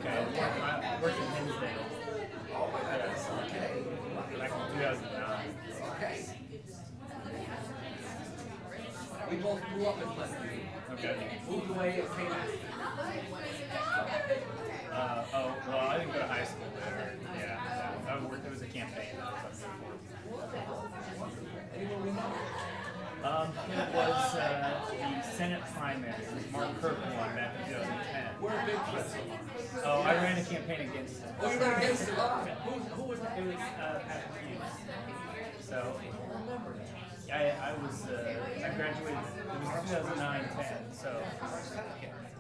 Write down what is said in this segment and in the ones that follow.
Okay. I worked in Hinsdale. Oh my goodness, okay. Back in 2009. Okay. We both grew up in Pleasantview. Okay. Moved away and came back. Well, I didn't go to high school there. Yeah. I worked, it was a campaign that I was up there for. Anyone remember? It was the Senate primary. Mark Kirk won back in 2010. We're a big friends. Oh, I ran a campaign against him. Oh, you ran against it? Who was that? It was Patrick Hughes. So I was I graduated. It was 2009-10. So,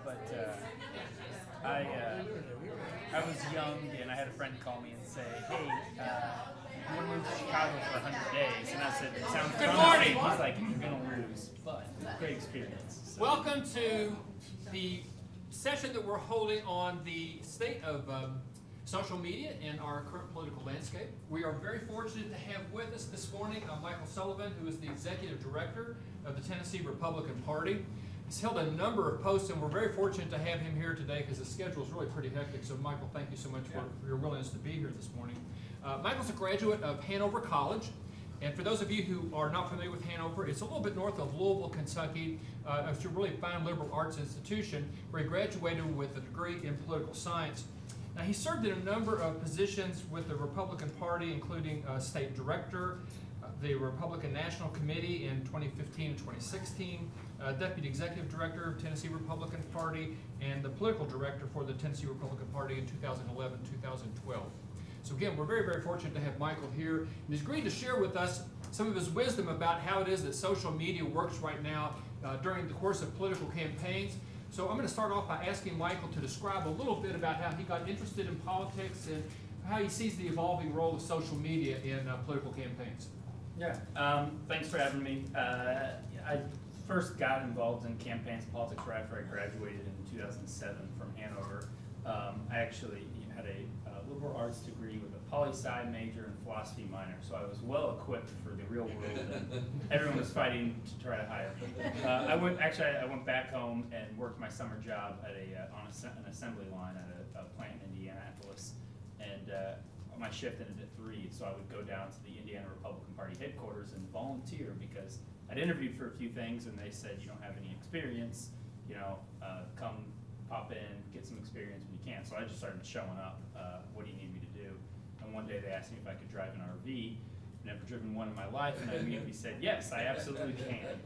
but I was young and I had a friend call me and say, "Hey, you want to move to Chicago for 100 days?" And I said, "It sounds Good promising." morning. He's like, "You're gonna lose, but great experience." So. Welcome to the session that we're holding on the state of social media in our current political landscape. We are very fortunate to have with us this morning Michael Sullivan, who is the Executive Director of the Tennessee Republican Party. He's held a number of posts, and we're very fortunate to have him here today because the schedule is really pretty hectic. So, Michael, thank you so much for your willingness to be here this morning. Michael's a graduate of Hanover College. And for those of you who are not familiar with Hanover, it's a little bit north of Louisville, Kentucky. It's a really fine liberal arts institution where he graduated with a degree in political science. Now, he served in a number of positions with the Republican Party, including state director, the Republican National Committee in 2015 and 2016, deputy executive director of Tennessee Republican Party, and the political director for the Tennessee Republican Party in 2011-2012. So again, we're very, very fortunate to have Michael here, and he's agreed to share with us some of his wisdom about how it is that social media works right now during the course of political campaigns. So I'm going to start off by asking Michael to describe a little bit about how he got interested in politics and how he sees the evolving role of social media in political campaigns. Yeah, thanks for having me. I first got involved in campaigns and politics right after I graduated in 2007 from Hanover. I actually had a liberal arts degree with a poli-sci major and philosophy minor, so I was well equipped for the real world that everyone was fighting to try to hire me. I went back home and worked my summer job at on an assembly line at a plant in Indianapolis, and my shift ended at 3, so I would go down to the Indiana Republican Party headquarters and volunteer because I'd interviewed for a few things and they said, "You don't have any experience, come pop in, get some experience when you can." So I just started showing up. What do you need me to do? And one day they asked me if I could drive an RV. Never driven one in my life, and I immediately said, yes, I absolutely can.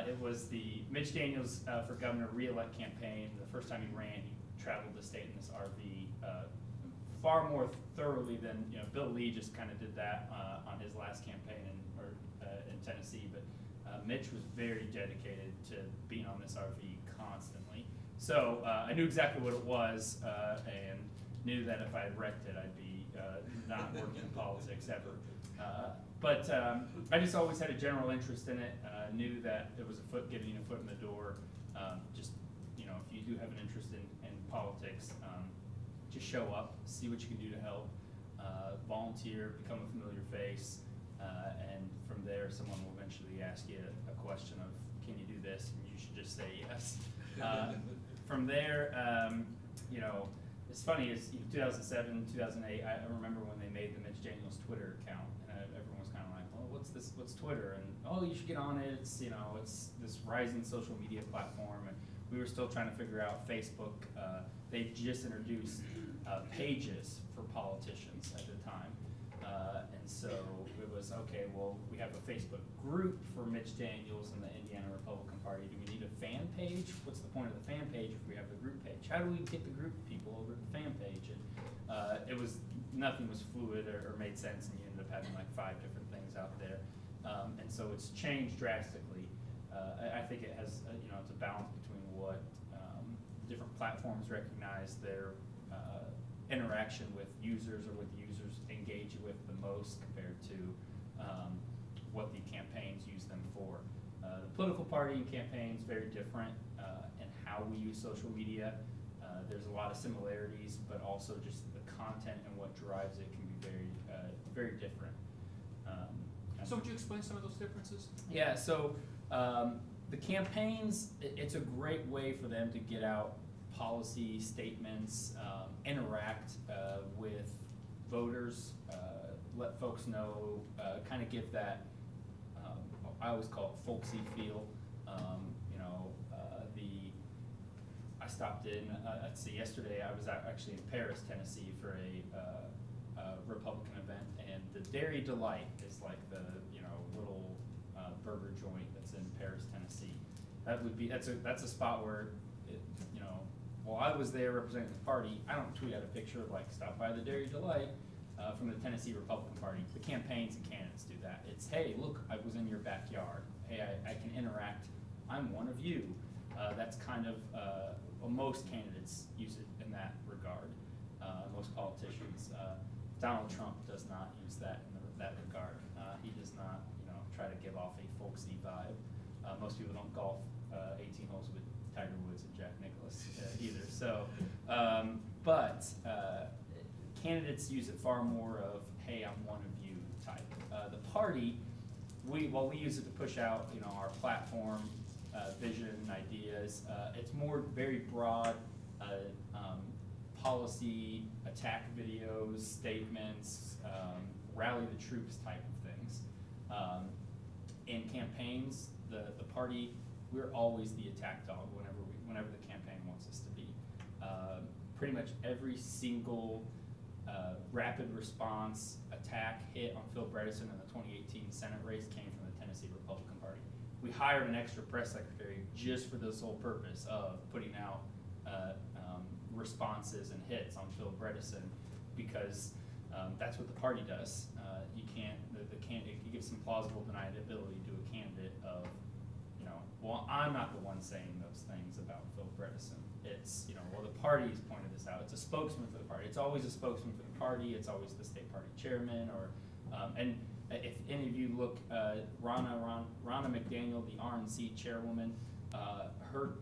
It was the Mitch Daniels for governor re-elect campaign. The first time he ran, he traveled the state in this RV far more thoroughly than Bill Lee just kind of did that on his last campaign in Tennessee. But Mitch was very dedicated to being on this RV constantly. So I knew exactly what it was and knew that if I had wrecked it, I'd be not working in politics ever. But I just always had a general interest in it. Knew that it was getting a foot in the door. If you do have an interest in politics, just show up, see what you can do to help, volunteer, become a familiar face, and from there, someone will eventually ask you a question of, "Can you do this?" And you should just say yes. From there, it's funny, it's 2007, 2008, I remember when they made the Mitch Daniels Twitter account, and everyone was kind of like, "Well, what's Twitter?" And, "Oh, you should get on it, it's this rising social media platform," and we were still trying to figure out Facebook. They just introduced pages for politicians at the time, and so it was, okay, well, we have a Facebook group for Mitch Daniels and the Indiana Republican Party. Do we need a fan page? What's the point of the fan page if we have the group page? How do we get the group of people over to the fan page? And nothing was fluid or made sense, and you ended up having like 5 different things out there. And so it's changed drastically. I think it has, it's a balance between what different platforms recognize their interaction with users or what the users engage with the most compared to what the campaigns use them for. The political party and campaigns very different in how we use social media. There's a lot of similarities, but also just the content and what drives it can be very different. So would you explain some of those differences? Yeah, so the campaigns, it's a great way for them to get out policy statements, interact with voters, let folks know, kind of give that, I always call it folksy feel. You know, I stopped in, let's see, yesterday I was actually in Paris, Tennessee for a Republican event, and the Dairy Delight is like the, you know, little burger joint that's in Paris, Tennessee. That would be, that's a spot where, it, you know, while I was there representing the party, I don't tweet out a picture of like, stop by the Dairy Delight from the Tennessee Republican Party. The campaigns and candidates do that. It's, hey, look, I was in your backyard. Hey, I can interact. I'm one of you. That's kind of, well, most candidates use it in that regard. Most politicians. Donald Trump does not use that in that regard. He does not, you know, try to give off a folksy vibe. Most people don't golf 18 holes with Tiger Woods and Jack Nicklaus either. So, but candidates use it far more of, hey, I'm one of you type. The party, while we use it to push out, you know, our platform, vision, ideas, it's more very broad, policy, attack videos, statements, rally the troops type of things. In campaigns, the party, we're always the attack dog whenever the campaign wants us to be. Pretty much every single rapid response attack hit on Phil Bredesen in the 2018 Senate race came from the Tennessee Republican Party. We hired an extra press secretary just for the sole purpose of putting out responses and hits on Phil Bredesen, because that's what the party does. You can't, it gives some plausible deniability to a candidate of, you know, well, I'm not the one saying those things about Phil Bredesen. It's, you know, well, the party's pointed this out. It's a spokesman for the party. It's always a spokesman for the party. It's always the state party chairman, or, and if any of you look, Ronna McDaniel, the RNC chairwoman, her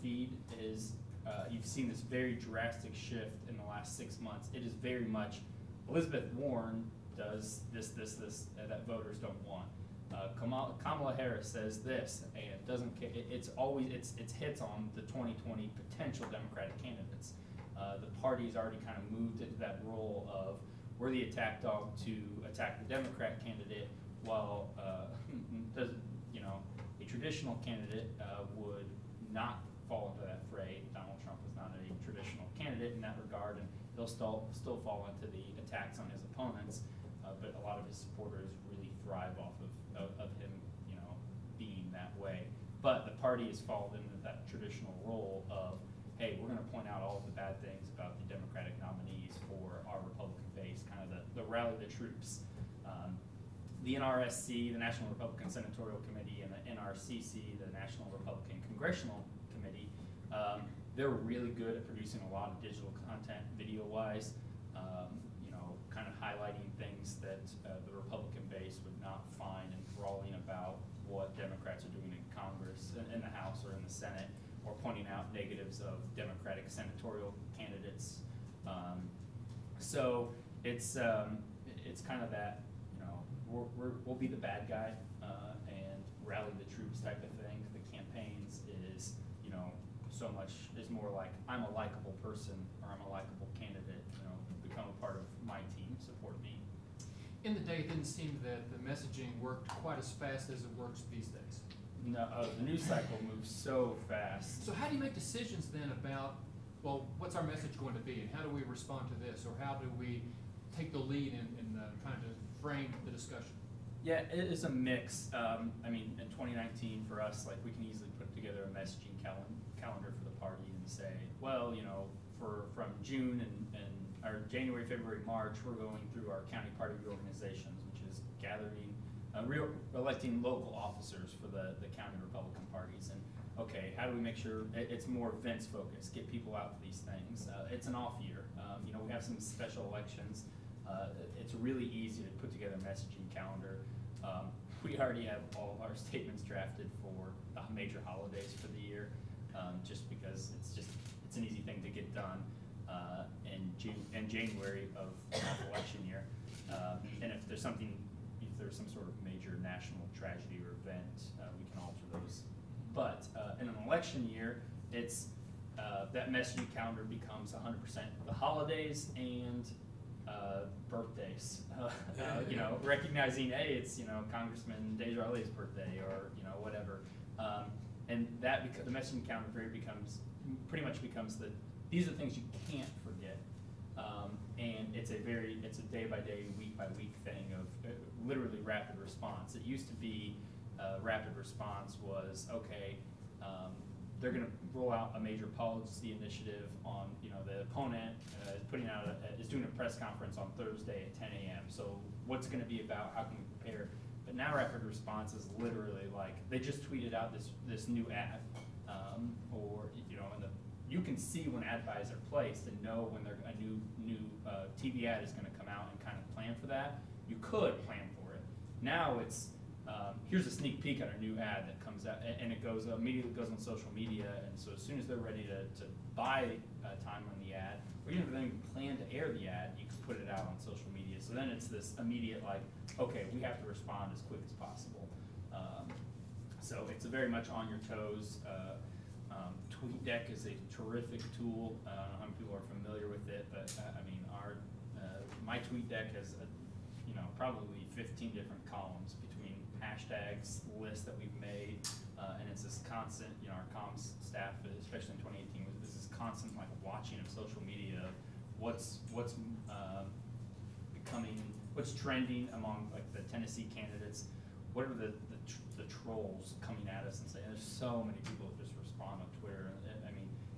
feed is, you've seen this very drastic shift in the last 6 months. It is very much, Elizabeth Warren does this, that voters don't want. Kamala Harris says this, and doesn't care. It's always, it's hits on the 2020 potential Democratic candidates. The party's already kind of moved into that role of, we're the attack dog to attack the Democrat candidate, while you know, a traditional candidate would not fall into that fray. Donald Trump was not a traditional candidate in that regard, and he'll still fall into the attacks on his opponents. But a lot of his supporters really thrive off of him, you know, being that way. But the party has fallen into that traditional role of, hey, we're going to point out all of the bad things about the Democratic nominees for our Republican base, kind of the rally the troops. The NRSC, the National Republican Senatorial Committee, and the NRCC, the National Republican Congressional Committee, they're really good at producing a lot of digital content, video-wise, you know, kind of highlighting things that the Republican base would not find enthralling about what Democrats are doing in Congress, in the House or in the Senate, or pointing out negatives of Democratic senatorial candidates. So it's kind of that, you know, we'll be the bad guy and rally the troops type of thing. The campaigns is, you know, so much is more like, I'm a likable person, or I'm a likable candidate, you know, become a part of my team, support me. In the day, it didn't seem that the messaging worked quite as fast as it works these days. No, the news cycle moves so fast. So how do you make decisions then about, well, what's our message going to be, and how do we respond to this, or how do we take the lead in trying to frame the discussion? Yeah, it is a mix. I mean, in 2019 for us, like, we can easily put together a messaging calendar for the party and say, well, you know, from June and or January, February, March, we're going through our county party reorganizations, which is gathering, electing local officers for the county Republican parties. And okay, how do we make sure it's more events focused, get people out to these things? It's an off year. You know, we have some special elections. It's really easy to put together a messaging calendar. We already have all of our statements drafted for the major holidays for the year, just because it's an easy thing to get done in January of election year. And if there's some sort of major national tragedy or event, we can alter those. But in an election year, it's that messaging calendar becomes 100% the holidays and birthdays. Recognizing, hey, it's Congressman Desjardins' birthday or whatever, and that the messaging calendar pretty much becomes these are things you can't forget, and it's a day by day, week by week thing of literally rapid response. It used to be rapid response was okay. They're going to roll out a major policy initiative on, the opponent is doing a press conference on Thursday at 10 a.m. So what's going to be about? How can we prepare? But now rapid response is literally like they just tweeted out this new ad, you can see when ad buys are placed and know when a new TV ad is going to come out and kind of plan for that. You could plan for it. Now it's here's a sneak peek at our new ad that comes out, and it immediately goes on social media, and so as soon as they're ready to buy time on the ad, or even if they don't even plan to air the ad, you can put it out on social media. So then it's this immediate okay, we have to respond as quick as possible. So it's very much on your toes. TweetDeck is a terrific tool. I don't know how many people are familiar with it, but my TweetDeck has probably 15 different columns between hashtags, lists that we've made, and it's this constant, our comms staff, especially in 2018, was this constant watching of social media, what's trending among the Tennessee candidates, what are the trolls coming at us and saying, there's so many people that just respond on Twitter.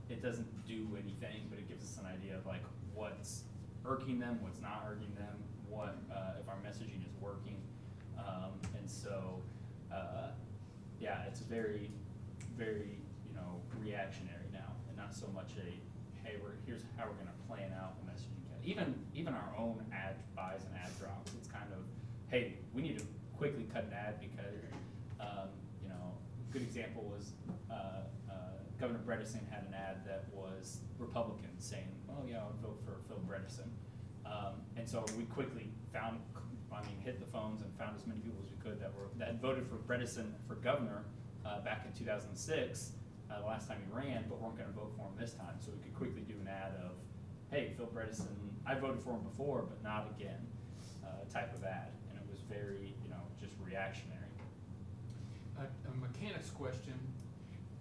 It doesn't do anything, but it gives us an idea of what's irking them, what's not irking them, what if our messaging is working, and so it's very, very reactionary now, and not so much hey, here's how we're going to plan out the messaging. Even our own ad buys and ad drops, it's kind of, hey, we need to quickly cut an ad because a good example was Governor Bredesen had an ad that was Republican saying, oh yeah, I'll vote for Phil Bredesen. And so we quickly hit the phones and found as many people as we could that voted for Bredesen for governor back in 2006, the last time he ran, but weren't going to vote for him this time. So we could quickly do an ad of, hey, Phil Bredesen, I voted for him before, but not again, type of ad. And it was very, just reactionary. A mechanics question.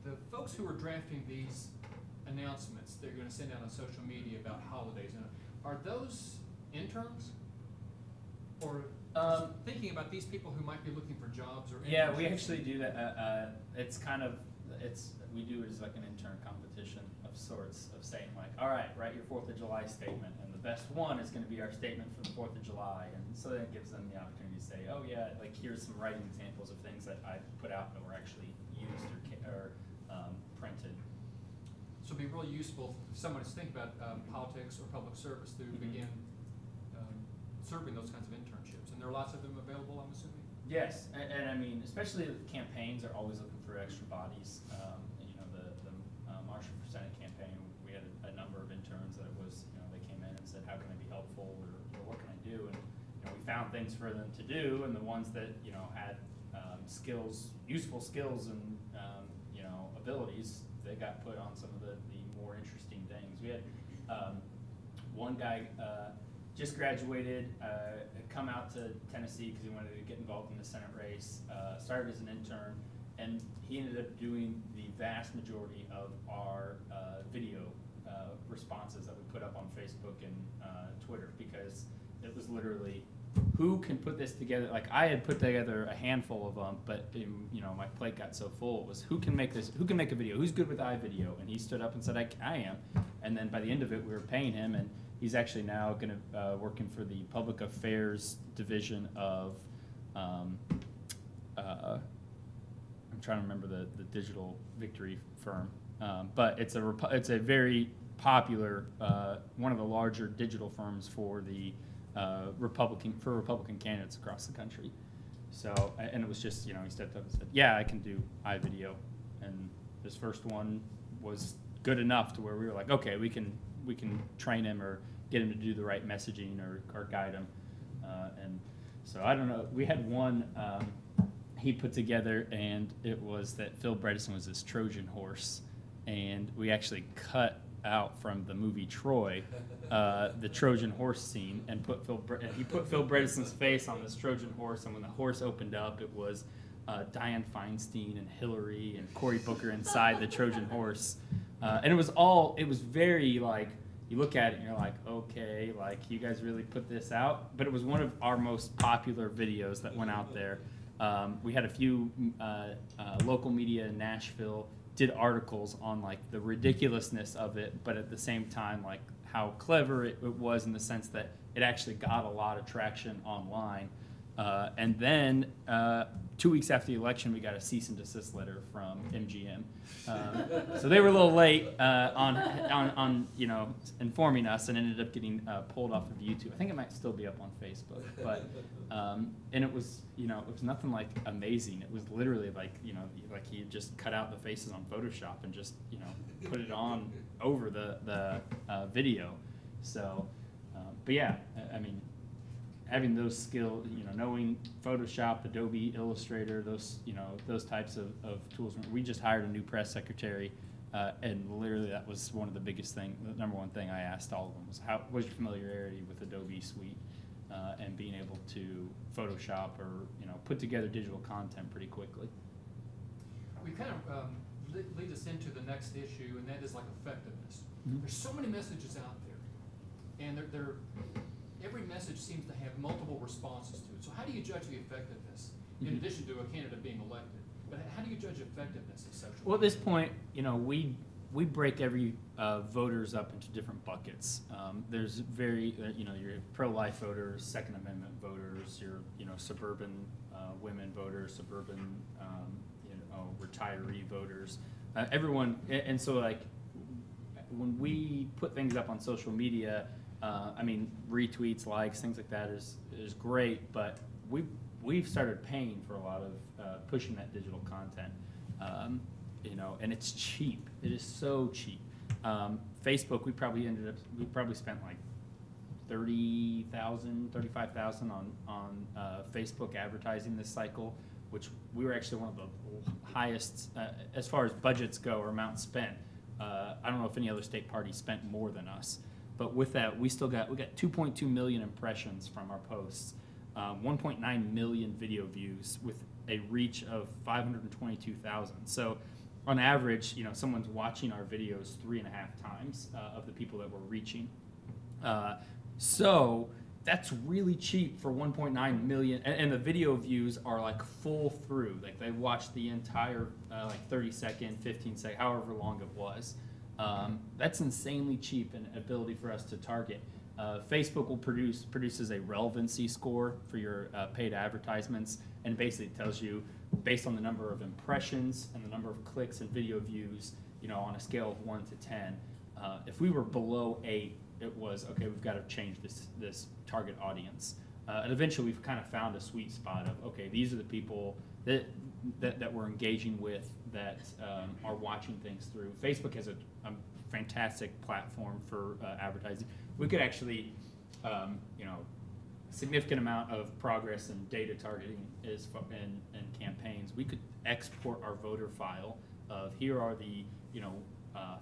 The folks who are drafting these announcements they're going to send out on social media about holidays, are those interns? Or thinking about these people who might be looking for jobs or internships? Yeah, we actually do that. We do it as an intern competition of sorts of saying all right, write your 4th of July statement, and the best one is going to be our statement for the 4th of July, and so then it gives them the opportunity to say, oh yeah, here's some writing examples of things that I put out that were actually used or printed. So it'd be really useful if someone is thinking about politics or public service to begin serving those kinds of internships. And there are lots of them available, I'm assuming? Yes, and especially the campaigns are always looking for extra bodies. The Marshall for Senate campaign, we had a number of interns that they came in and said, how can I be helpful, or what can I do? And we found things for them to do, and the ones that had useful skills and abilities, they got put on some of the more interesting things. We had one guy just graduated, had come out to Tennessee because he wanted to get involved in the Senate race, started as an intern, and he ended up doing the vast majority of our video responses that we put up on Facebook and Twitter, because it was literally, who can put this together? I had put together a handful of them, but my plate got so full. It was, who can make a video? Who's good with iVideo? And he stood up and said, I am. And then by the end of it, we were paying him, and he's actually now going to working for the Public Affairs Division of, I'm trying to remember the digital victory firm, but it's a very popular, one of the larger digital firms for the Republican candidates across the country. So, and it was just, he stepped up and said, yeah, I can do iVideo. And this first one was good enough to where we were like, okay, we can train him or get him to do the right messaging or guide him. And so I don't know, we had one he put together, and it was that Phil Bredesen was this Trojan horse. and we actually cut out from the movie Troy the Trojan horse scene and he put Phil Bredeson's face on this Trojan horse, and when the horse opened up, it was Dianne Feinstein and Hillary and Cory Booker inside the Trojan horse, and it was very like, you look at it and you're like, okay, like you guys really put this out, but it was one of our most popular videos that went out there. We had a few local media in Nashville did articles on like the ridiculousness of it, but at the same time like how clever it was in the sense that it actually got a lot of traction online. And then 2 weeks after the election, we got a cease and desist letter from MGM. So they were a little late on informing us, and ended up getting pulled off of YouTube. I think it might still be up on Facebook, but and it was nothing like amazing. It was literally like he just cut out the faces on Photoshop and just put it on over the video. So, but yeah, I mean, having those skills, knowing Photoshop, Adobe Illustrator, those types of tools. We just hired a new press secretary, and literally that was one of the biggest thing. The number one thing I asked all of them was, how was your familiarity with Adobe Suite, and being able to Photoshop or put together digital content pretty quickly. We kind of lead us into the next issue, and that is like effectiveness. Mm-hmm. There's so many messages out there, and they're every message seems to have multiple responses to it. So how do you judge the effectiveness, in addition to a candidate being elected? But how do you judge effectiveness of social media? Well, at this point, we break every voters up into different buckets. There's your pro-life voters, Second Amendment voters, your suburban women voters, suburban retiree voters. Everyone, and so like when we put things up on social media. I mean, retweets, likes, things like that is great, but we've started paying for a lot of pushing that digital content, and it's cheap. It is so cheap. Facebook, we probably spent like $30,000, $35,000 on Facebook advertising this cycle, which we were actually one of the highest as far as budgets go or amounts spent. I don't know if any other state party spent more than us. But with that, we got 2.2 million impressions from our posts, 1.9 million video views with a reach of 522,000. So on average, someone's watching our videos 3.5 times of the people that we're reaching. So that's really cheap for 1.9 million, and the video views are like full through. Like they watched the entire 30-second, 15-second, however long it was. That's insanely cheap and ability for us to target. Facebook will produces a relevancy score for your paid advertisements, and basically tells you, based on the number of impressions and the number of clicks and video views, on a scale of 1 to 10. If we were below 8, it was okay. We've got to change this target audience. And eventually, we've kind of found a sweet spot of okay, these are the people that we're engaging with, that are watching things through. Facebook has a fantastic platform for advertising. We could actually, significant amount of progress in data targeting is in campaigns. We could export our voter file of here are the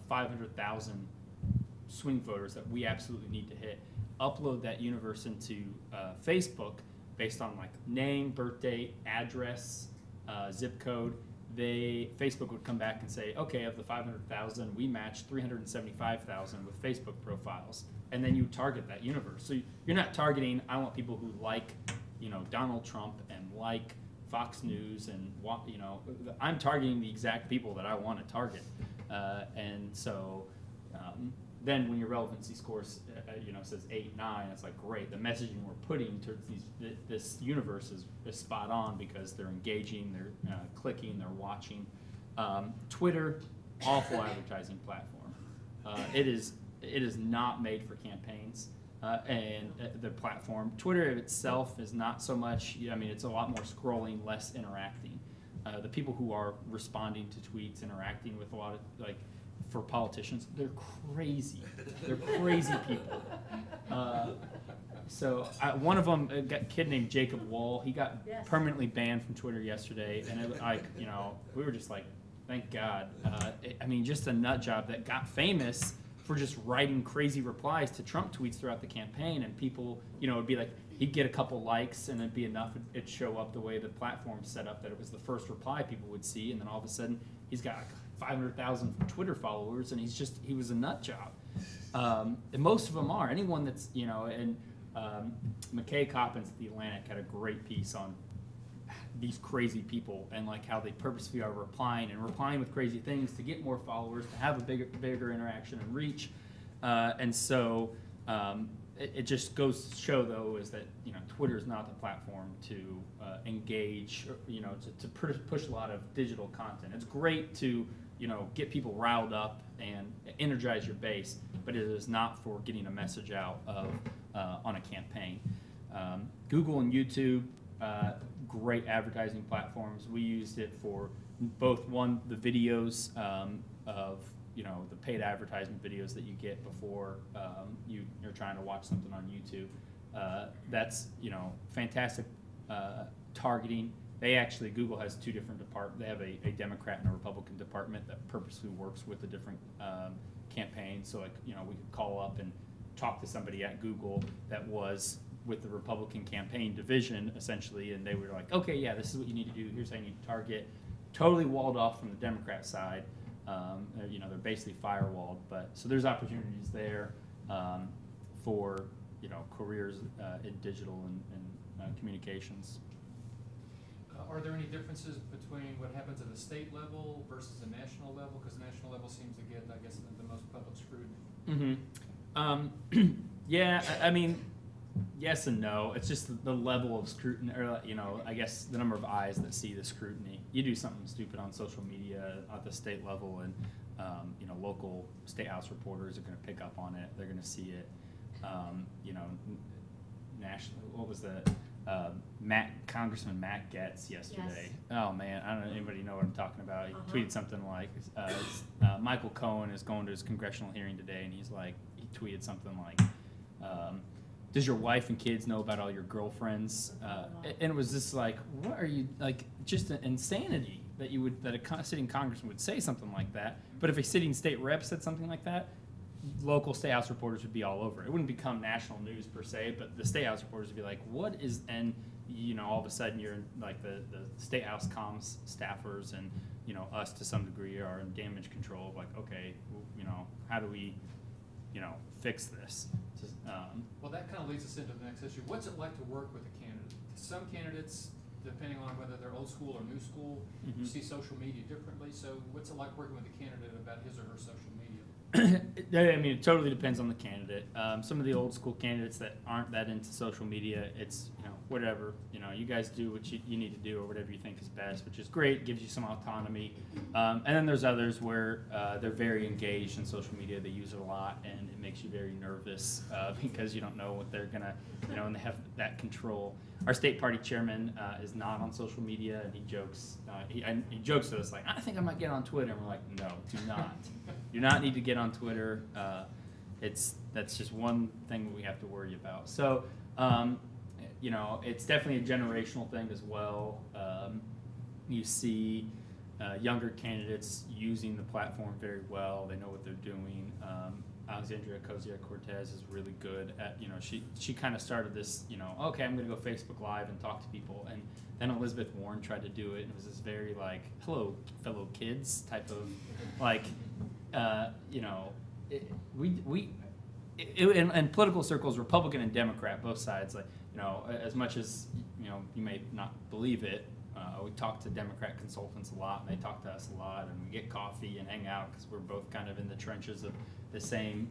500,000 swing voters that we absolutely need to hit. Upload that universe into Facebook based on like name, birth date, address, zip code. Facebook would come back and say, okay, of the 500,000, we matched 375,000 with Facebook profiles, and then you target that universe. So you're not targeting, I want people who like, Donald Trump and like Fox News and I'm targeting the exact people that I want to target, and so then when your relevancy score says 8, 9, it's like great. The messaging we're putting towards this universe is spot on because they're engaging, they're clicking, they're watching. Twitter, awful advertising platform. It is not made for campaigns, and the platform. Twitter itself is not so much. It's a lot more scrolling, less interacting. The people who are responding to tweets, interacting with a lot of for politicians, they're crazy. They're crazy people. So one of them, a kid named Jacob Wall, he got permanently banned from Twitter yesterday, and we were just like, Thank God. I mean, just a nut job that got famous for just writing crazy replies to Trump tweets throughout the campaign, and people, it'd be like, he'd get a couple likes and it'd be enough, it'd show up the way the platform's set up that it was the first reply people would see, and then all of a sudden he's got like 500,000 Twitter followers, and he was a nut job. And most of them are. Anyone that's, and McKay Coppins at The Atlantic had a great piece on these crazy people and like how they purposely are replying with crazy things to get more followers, to have a bigger interaction and reach. And so it just goes to show, though, is that Twitter is not the platform to engage, or, to push a lot of digital content. It's great to get people riled up and energize your base, but it is not for getting a message out of on a campaign. Google and YouTube, great advertising platforms. We used it for both, the videos of the paid advertisement videos that you get before you're trying to watch something on YouTube. That's fantastic targeting. Google has two different departments. They have a Democrat and a Republican department that purposely works with the different campaigns. So we could call up and talk to somebody at Google that was with the Republican campaign division, essentially, and they were like, okay, yeah, this is what you need to do. Here's how you need to target. Totally walled off from the Democrat side. They're basically firewalled, but so there's opportunities there for careers in digital and communications. Are there any differences between what happens at the state level versus the national level? Because the national level seems to get, I guess, the most public scrutiny. Mm-hmm. Yeah, I mean, yes and no. It's just the level of scrutiny, or I guess the number of eyes that see the scrutiny. You do something stupid on social media at the state level, and local state house reporters are going to pick up on it. They're going to see it. National. What was the Congressman Matt Gaetz yesterday? Yes. Oh man, I don't know. Anybody know what I'm talking about? He tweeted something like, Michael Cohen is going to his congressional hearing today, and he tweeted something like, does your wife and kids know about all your girlfriends? And it was just like, what are you, like, just an insanity that a sitting congressman would say something like that. But if a sitting state rep said something like that, local state house reporters would be all over it. It wouldn't become national news per se, but the state house reporters would be like, what is, and all of a sudden you're like the state house comms staffers and us to some degree are in damage control. Like, okay, how do we fix this? Well, that kind of leads us into the next issue. What's it like to work with a candidate? Some candidates, depending on whether they're old school or new school, see social media differently. So what's it like working with a candidate about his or her social media? I mean, it totally depends on the candidate. Some of the old school candidates that aren't that into social media, it's, whatever, you guys do what you need to do or whatever you think is best, which is great, gives you some autonomy. And then there's others where they're very engaged in social media, they use it a lot, and it makes you very nervous because you don't know what they're gonna, and they have that control. Our state party chairman is not on social media, and he jokes to us like, I think I might get on Twitter, and we're like, no, do not. You do not need to get on Twitter. That's just one thing that we have to worry about. So, it's definitely a generational thing as well. You see younger candidates using the platform very well. They know what they're doing. Alexandria Ocasio-Cortez is really good at, she kind of started this, okay, I'm going to go Facebook Live and talk to people. And then Elizabeth Warren tried to do it, and it was this very like, hello, fellow kids type of like, in political circles, Republican and Democrat, both sides, like, as much as, you may not believe it, we talk to Democrat consultants a lot, and they talk to us a lot, and we get coffee and hang out because we're both kind of in the trenches of the same,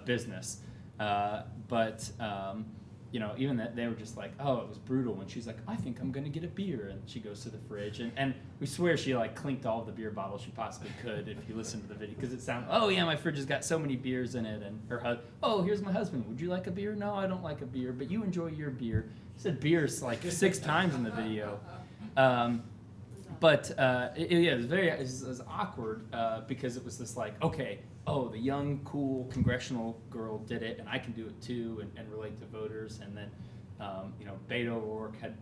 business. But even that, they were just like, oh, it was brutal. And she's like, I think I'm going to get a beer. And she goes to the fridge. And we swear she like clinked all of the beer bottles she possibly could if you listen to the video. Because it sounds, oh yeah, my fridge has got so many beers in it. And her husband, oh, here's my husband. Would you like a beer? No, I don't like a beer. But you enjoy your beer. He said beers like 6 times in the video. But it was awkward because it was this like, okay, oh, the young, cool congressional girl did it, and I can do it too, and relate to voters. And then, Beto O'Rourke had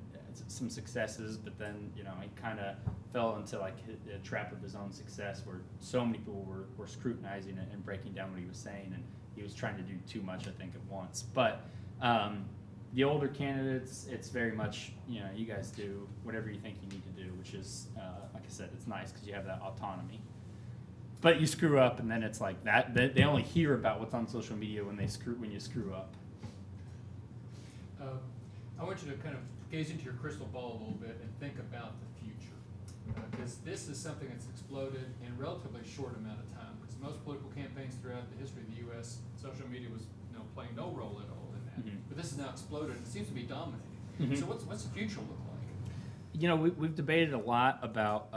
some successes, but then he kind of fell into like a trap of his own success, where so many people were scrutinizing it and breaking down what he was saying, and he was trying to do too much, I think, at once. But the older candidates, it's very much you guys do whatever you think you need to do, which is like I said, it's nice because you have that autonomy. But you screw up, and then it's like that. They only hear about what's on social media when you screw up. I want you to kind of gaze into your crystal ball a little bit and think about the future, because this is something that's exploded in a relatively short amount of time. Because most political campaigns throughout the history of the U.S., social media was playing no role at all in that. But this has now exploded, and it seems to be dominating. So what's the future look like? We've debated a lot about,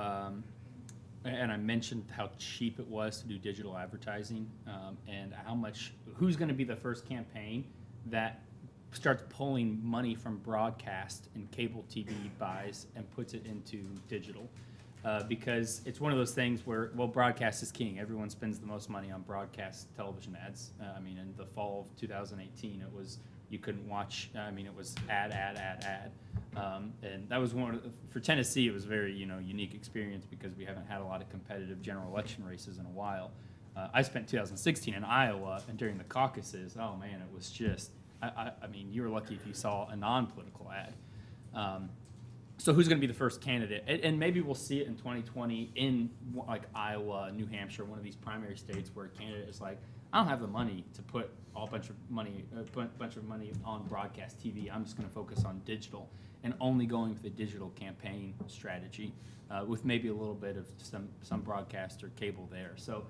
and I mentioned how cheap it was to do digital advertising, and who's going to be the first campaign that starts pulling money from broadcast and cable TV buys and puts it into digital. Because it's one of those things where, broadcast is king. Everyone spends the most money on broadcast television ads. In the fall of 2018, you couldn't watch. It was ad. And that was for Tennessee, it was a very unique experience because we haven't had a lot of competitive general election races in a while. I spent 2016 in Iowa, and during the caucuses, oh man, it was just. You were lucky if you saw a non-political ad. So who's going to be the first candidate? And maybe we'll see it in 2020 in like Iowa, New Hampshire, one of these primary states where a candidate is like, I don't have the money to put a bunch of money on broadcast TV. I'm just going to focus on digital and only going with a digital campaign strategy with maybe a little bit of some broadcast or cable there. So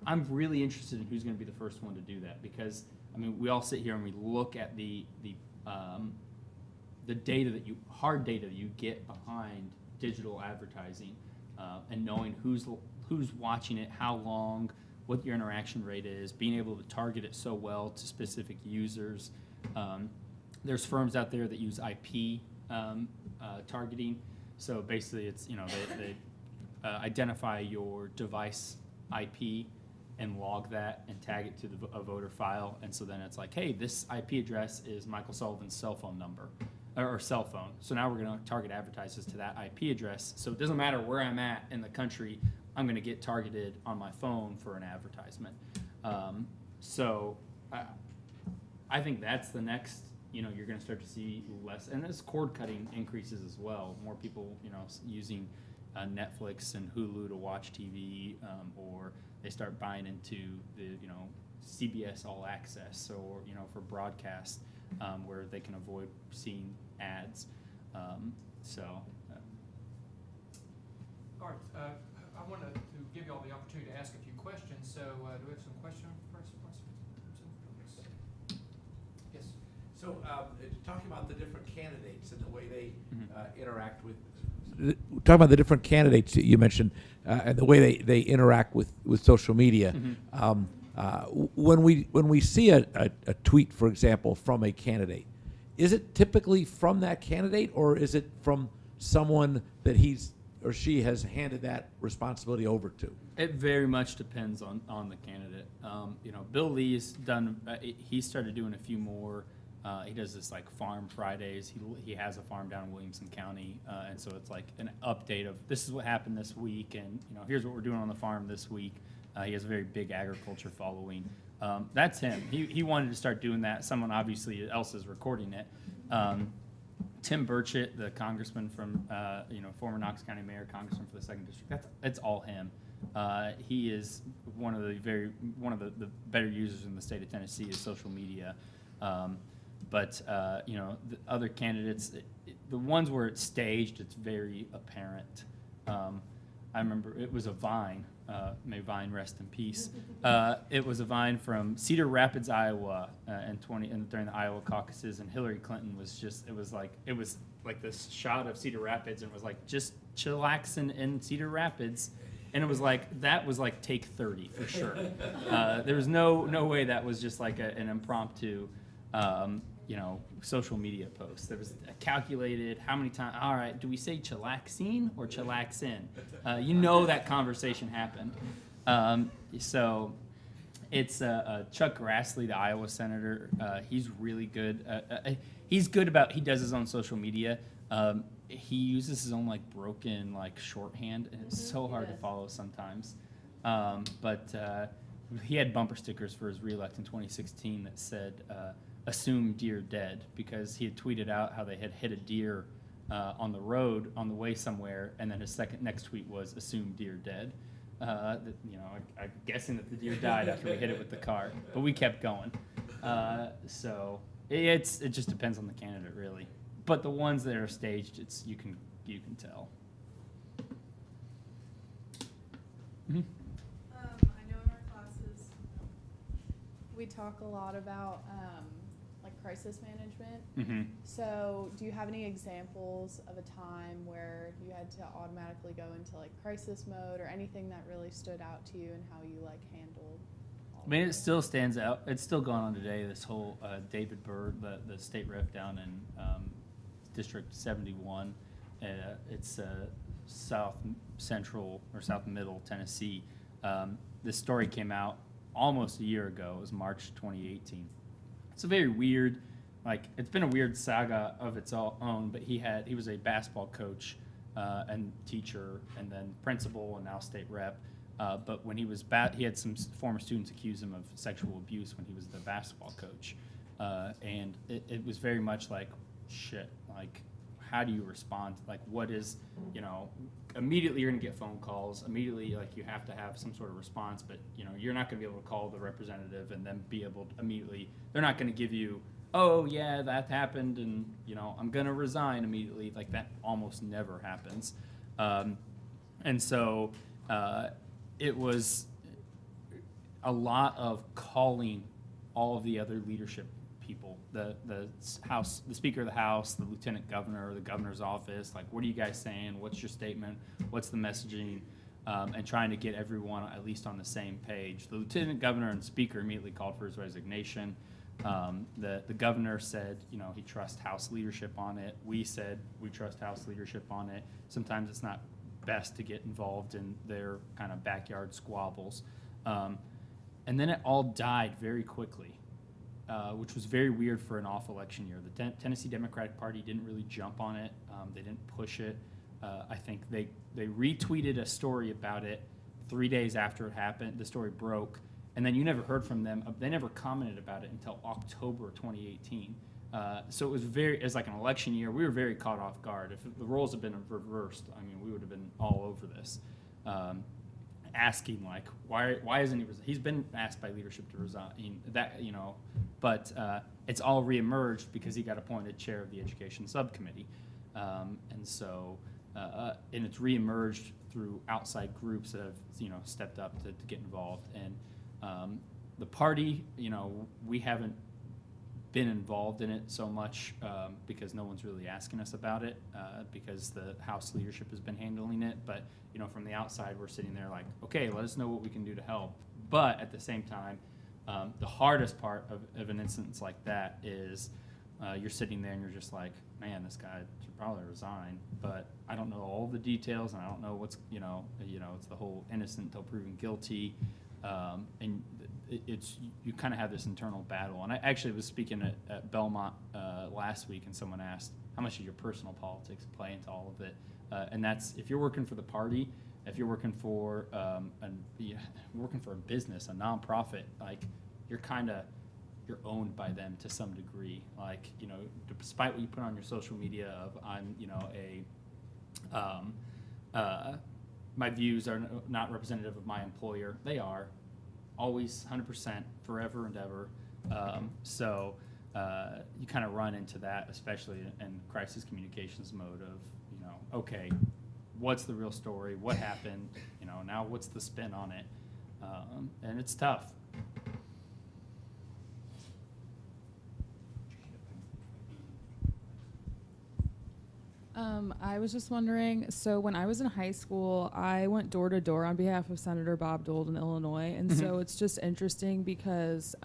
I'm really interested in who's going to be the first one to do that, because we all sit here and we look at the hard data that you get behind digital advertising, and knowing who's watching it, how long, what your interaction rate is, being able to target it so well to specific users. There's firms out there that use IP targeting. So basically, it's they identify your device IP and log that and tag it to a voter file, and so then it's like, hey, this IP address is Michael Sullivan's cell phone number or cell phone. So now we're going to target advertisers to that IP address. So it doesn't matter where I'm at in the country, I'm going to get targeted on my phone for an advertisement. So I think that's the next. You're going to start to see less, and this cord cutting increases as well. More people, using Netflix and Hulu to watch TV, or they start buying into the CBS All Access, or for broadcast, where they can avoid seeing ads. All right, I wanted to give you all the opportunity to ask a few questions. So do we have some questions first? Yes. So talking about the different candidates and the way they interact with. Talking about the different candidates that you mentioned and the way they interact with social media. When we see a tweet, for example, from a candidate, is it typically from that candidate, or is it from someone that he's or she has handed that responsibility over to? It very much depends on the candidate. Bill Lee's done. He started doing a few more. He does this like Farm Fridays. He has a farm down in Williamson County, and so it's like an update of this is what happened this week, and here's what we're doing on the farm this week. He has a very big agriculture following. That's him. He wanted to start doing that. Someone obviously else is recording it. Tim Burchett, the congressman from former Knox County mayor, congressman for the 2nd district. It's all him. He is one of the better users in the state of Tennessee is social media. But the other candidates, the ones where it's staged, it's very apparent. I remember it was a Vine. May Vine rest in peace. It was a Vine from Cedar Rapids, Iowa, during the Iowa caucuses, and Hillary Clinton was it was like this shot of Cedar Rapids, and it was like just chillaxing in Cedar Rapids, and it was like that was like take 30 for sure. There was no way that was just like an impromptu. Social media posts. There was a calculated how many times. All right, do we say chillaxing or chillaxin? That conversation happened. So It's Chuck Grassley, the Iowa senator. He's really good. He's good about, he does his own social media. He uses his own like broken like shorthand, and it's so hard to follow sometimes. But he had bumper stickers for his reelect in 2016 that said, assume deer dead, because he had tweeted out how they had hit a deer on the road on the way somewhere, and then his next tweet was assume deer dead. I'm guessing that the deer died after we hit it with the car, but we kept going. So it just depends on the candidate, really. But the ones that are staged, you can tell. Mm-hmm. I know in our classes we talk a lot about like crisis management. Mm-hmm. So do you have any examples of a time where you had to automatically go into like crisis mode, or anything that really stood out to you and how you like handled all I mean, of it still stands out. It's still going on today. This whole David Byrd, the state rep down in District 71, it's south central or south middle Tennessee. This story came out almost a year ago. It was March 2018. It's a very weird, it's been a weird saga of its own, but he was a basketball coach and teacher, and then principal, and now state rep. But when he was he had some former students accuse him of sexual abuse when he was the basketball coach. And it was very much like, shit, like, how do you respond? Like, what is, immediately you're gonna get phone calls, immediately, like, you have to have some sort of response, but, you're not gonna be able to call the representative and then be able to immediately, they're not gonna give you, oh, yeah, that happened, and, I'm gonna resign immediately. Like, that almost never happens. And so it was a lot of calling all of the other leadership people, the Speaker of the House, the Lieutenant Governor, the Governor's office, like, what are you guys saying? What's your statement? What's the messaging? And trying to get everyone at least on the same page. The Lieutenant Governor and Speaker immediately called for his resignation. The governor said, he trusts House leadership on it. We said we trust House leadership on it. Sometimes it's not best to get involved in their kind of backyard squabbles. And then it all died very quickly, which was very weird for an off-election year. The Tennessee Democratic Party didn't really jump on it. They didn't push it. I think they retweeted a story about it 3 days after it happened. The story broke, and then you never heard from them. They never commented about it until October 2018. So it was like an election year. We were very caught off guard. If the roles had been reversed, I mean, we would have been all over this, asking like, why isn't he? He's been asked by leadership to resign. But it's all reemerged because he got appointed chair of the education subcommittee, and so and it's reemerged through outside groups that have stepped up to get involved. And the party, we haven't been involved in it so much because no one's really asking us about it because the House leadership has been handling it. But from the outside, we're sitting there like, okay, let us know what we can do to help. But at the same time, the hardest part of an instance like that is you're sitting there and you're just like, man, this guy should probably resign, but I don't know all the details, and I don't know what's it's the whole innocent until proven guilty, and you kind of have this internal battle. And I actually was speaking at Belmont last week, and someone asked, how much of your personal politics play into all of it? And that's, if you're working for the party, if you're working for working for a business, a nonprofit, like you're owned by them to some degree. Like, despite what you put on your social media of I'm, my views are not representative of my employer. They are always 100%, forever and ever. So you kind of run into that, especially in crisis communications mode of, okay, what's the real story? What happened? Now what's the spin on it? And it's tough. I was just wondering, so when I was in high school, I went door to door on behalf of Senator Bob Dole in Illinois, and so it's just interesting because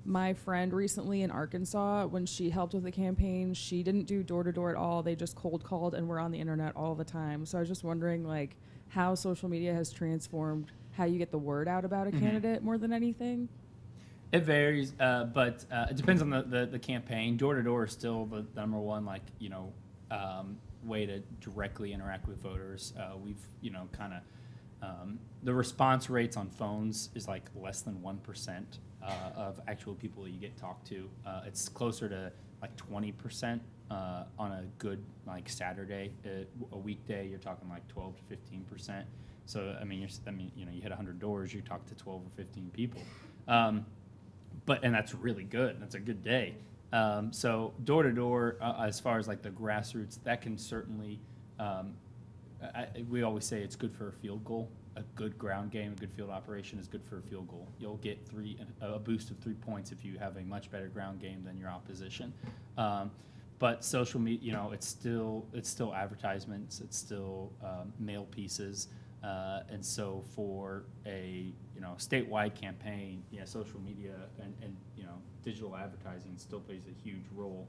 my friend recently in Arkansas, when she helped with the campaign, she didn't do door to door at all. They just cold called and were on the internet all the time. So I was just wondering, like, how social media has transformed how you get the word out about a Mhm. candidate more than anything? It varies, but it depends on the campaign. Door to door is still the number one, way to directly interact with voters. We've, kind of, the response rates on phones is like less than 1% of actual people that you get talked to. It's closer to like 20% on a good Saturday. A weekday, you're talking like 12 to 15%. So you hit 100 doors, you talk to 12 or 15 people. And that's really good. That's a good day. So door to door, as far as like the grassroots, that can certainly. We always say it's good for a field goal. A good ground game, a good field operation is good for a field goal. You'll get a boost of 3 points if you have a much better ground game than your opposition. But social media, it's still advertisements, it's still mail pieces, and so for a statewide campaign, social media and digital advertising still plays a huge role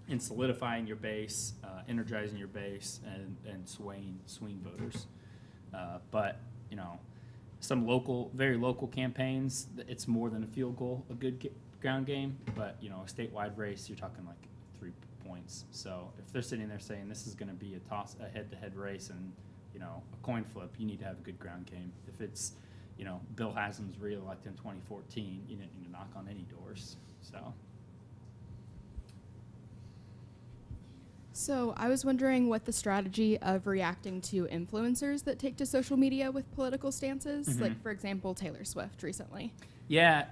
in solidifying your base, energizing your base, and swaying voters. But some very local campaigns, it's more than a field goal, a good ground game. But a statewide race, you're talking like 3 points. So if they're sitting there saying this is going to be a head-to-head race and a coin flip, you need to have a good ground game. If it's Bill Haslam's reelected in 2014, you didn't need to knock on any doors. So I was wondering what the strategy of reacting to influencers that take to social media with political stances, Mhm. like for example Taylor Swift recently. Yeah,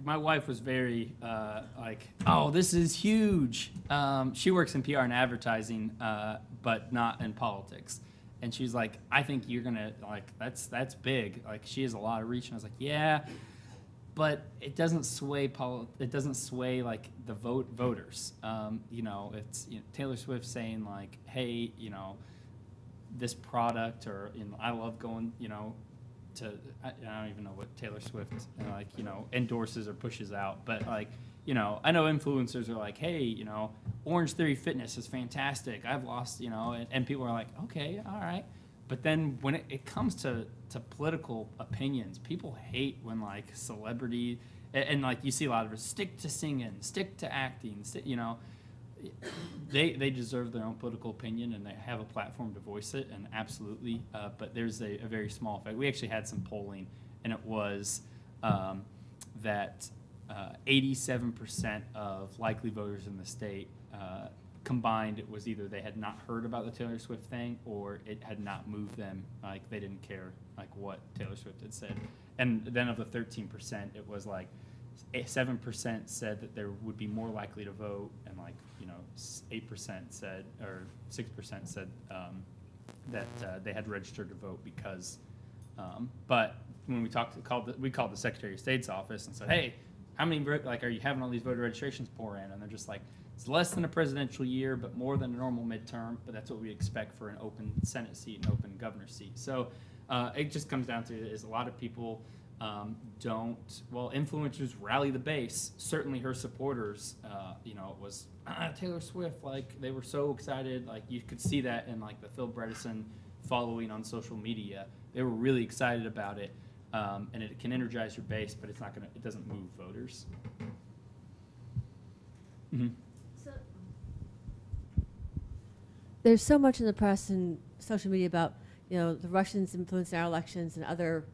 my wife was very oh, this is huge. She works in PR and advertising, but not in politics. And she's like, I think you're gonna that's big. Like she has a lot of reach. And I was like, yeah, but it doesn't sway it doesn't sway like the voters. It's Taylor Swift saying like, hey, this product, or I love going, to I don't even know what Taylor Swift endorses or pushes out, but I know influencers are like, hey, Orange Theory Fitness is fantastic. I've lost, and people are like, okay, all right. But then when it comes to political opinions, people hate when celebrity and you see a lot of it, stick to singing, stick to acting, they deserve their own political opinion and they have a platform to voice it, and absolutely. But there's a very small effect. We actually had some polling, and it was that 87% of likely voters in the state combined, it was either they had not heard about the Taylor Swift thing or it had not moved them, they didn't care what Taylor Swift had said. And then of the 13%, it was 7% said that they would be more likely to vote, and 8% said, or 6% said that they had registered to vote because. But when we called the Secretary of State's office and said, hey, how many are you having all these voter registrations pour in? And they're just like, it's less than a presidential year, but more than a normal midterm. But that's what we expect for an open Senate seat and open governor seat. So it just comes down to is a lot of people influencers rally the base. Certainly her supporters, it was Taylor Swift, they were so excited. You could see that in the Phil Bredesen following on social media. They were really excited about it. And it can energize your base, but it doesn't move voters. Mm-hmm. So, there's so much in the press and social media about, the Russians influencing our elections and other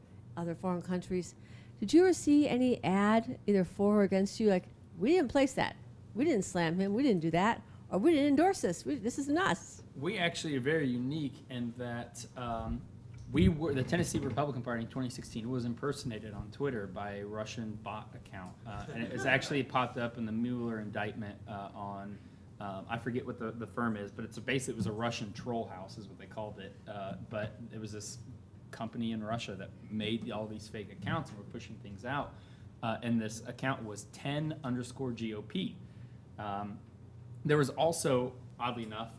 foreign countries. Did you ever see any ad either for or against you? We didn't place that. We didn't slam him. We didn't do that. Or we didn't endorse this. This isn't us. We actually are very unique in that the Tennessee Republican Party in 2016 was impersonated on Twitter by a Russian bot account. And it was actually popped up in the Mueller indictment on, I forget what the firm is, but it was a Russian troll house is what they called it. But it was this company in Russia that made all these fake accounts and were pushing things out. And this account was 10_GOP. There was also, oddly enough,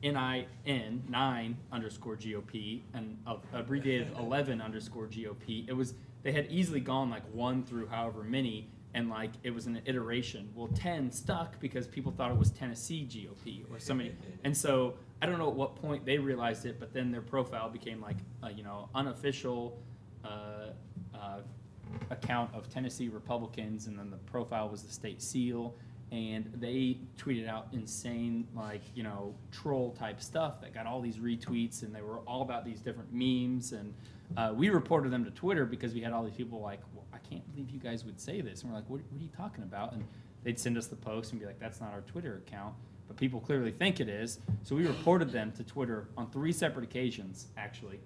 NIN 9_GOP and abbreviated 11_GOP. They had easily gone 1 through however many, and like it was an iteration. Well, 10 stuck because people thought it was Tennessee GOP or somebody, and so I don't know at what point they realized it, but then their profile became like unofficial account of Tennessee Republicans, and then the profile was the state seal, and they tweeted out insane troll type stuff that got all these retweets, and they were all about these different memes, and we reported them to Twitter because we had all these people like, well, I can't believe you guys would say this, and we're like, what are you talking about? And they'd send us the post and be like, that's not our Twitter account, but people clearly think it is, so we reported them to Twitter on 3 separate occasions actually,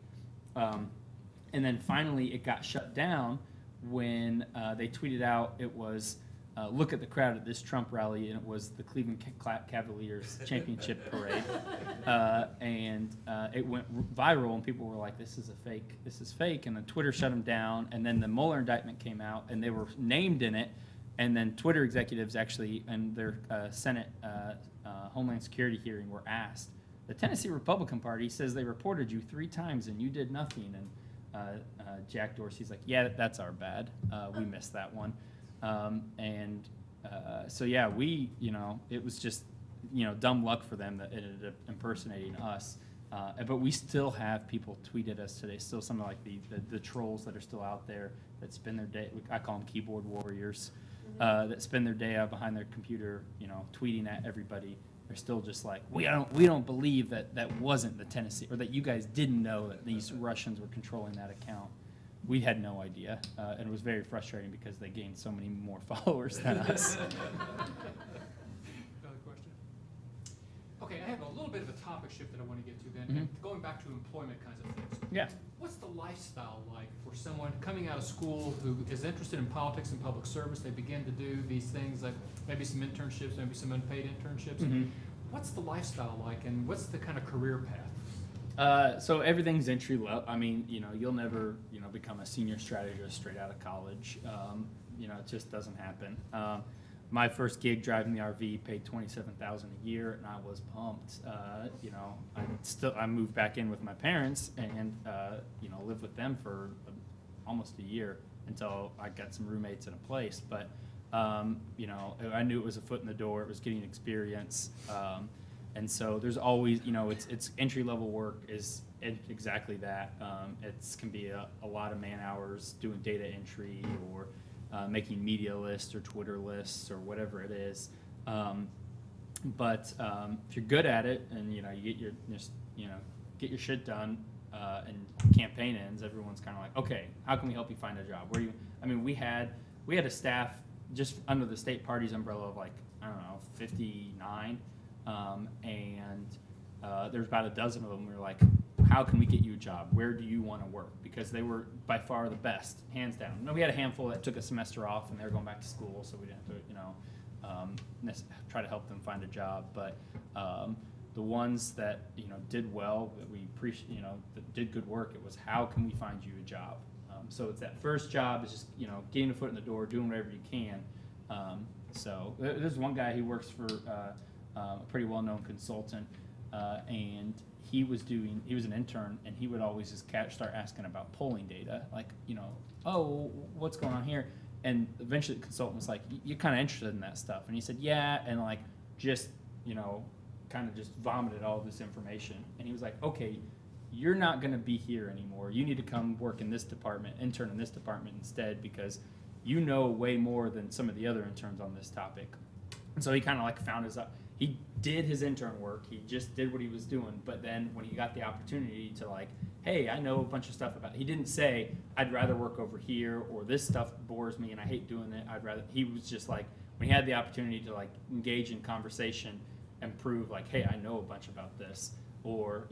and then finally it got shut down when they tweeted out it was look at the crowd at this Trump rally, and it was the Cleveland Cavaliers championship parade, and it went viral, and people were like, this is fake, and then Twitter shut them down, and then the Mueller indictment came out, and they were named in it, and then Twitter executives actually, in their Senate Homeland Security hearing, were asked, the Tennessee Republican Party says they reported you 3 times, and you did nothing, and Jack Dorsey's like, yeah, that's our bad. We missed that one. So yeah, it was just, dumb luck for them that it ended up impersonating us. But we still have people tweet at us today, still some of like the trolls that are still out there that spend their day, I call them keyboard warriors, that spend their day out behind their computer, tweeting at everybody. They're still just like, we don't believe that wasn't the Tennessee, or that you guys didn't know that these Russians were controlling that account. We had no idea, and it was very frustrating because they gained so many more followers than us. Another question? Okay, I have a little bit of a topic shift that I want to get to then, and going back to employment kinds of things. Yeah. What's the lifestyle like for someone coming out of school who is interested in politics and public service? They begin to do these things like maybe some internships, maybe some unpaid internships. What's the lifestyle like, and what's the kind of career path? So everything's entry level. I mean, you'll never, become a senior strategist straight out of college. It just doesn't happen. My first gig driving the RV paid $27,000 a year, and I was pumped. I moved back in with my parents and lived with them for almost a year until I got some roommates in a place. But I knew it was a foot in the door. It was getting experience. And so there's always, it's entry level work is exactly that. It can be a lot of man hours doing data entry or making media lists or Twitter lists or whatever it is. But if you're good at it and you get your shit done and campaign ends, everyone's kind of like, okay, how can we help you find a job? We had a staff just under the state party's umbrella of 59. And there's about a dozen of them. We were like, how can we get you a job? Where do you want to work? Because they were by far the best, hands down. No, we had a handful that took a semester off and they were going back to school, so we didn't have to, try to help them find a job. But the ones that did well, that we appreciate, that did good work, it was how can we find you a job? So it's that first job is just getting a foot in the door, doing whatever you can. So there's one guy, he works for a pretty well-known consultant, and he was an intern, and he would always just start asking about polling data, like, oh, what's going on here? And eventually the consultant was like, you're kind of interested in that stuff. And he said, yeah, and just, kind of just vomited all of this information. And he was like, okay, you're not going to be here anymore. You need to come work in this department, intern in this department instead, because you know way more than some of the other interns on this topic. And so he kind of found he did his intern work, he just did what he was doing, but then when he got the opportunity to hey, I know a bunch of stuff about it, he didn't say, I'd rather work over here, or this stuff bores me and I hate doing it, he was just when he had the opportunity to engage in conversation and prove hey, I know a bunch about this, or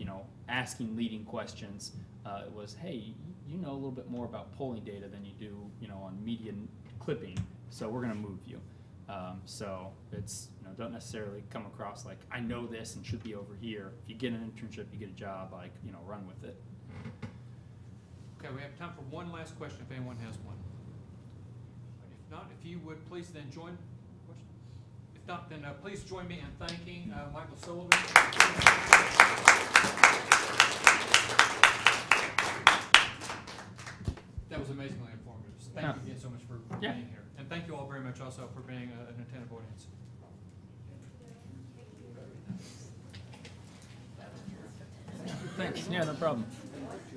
asking leading questions, it was, hey, you know a little bit more about polling data than you do on media clipping, so we're going to move you. So it's don't necessarily come across I know this and should be over here. If you get an internship, you get a job, run with it. Okay, we have time for one last question if anyone has one. If not, if you would please then join. If not, then please join me in thanking Michael Sullivan. That was amazingly informative. Thank you again so much for being here. And thank you all very much also for being an attentive audience. Thanks. Yeah, no problem.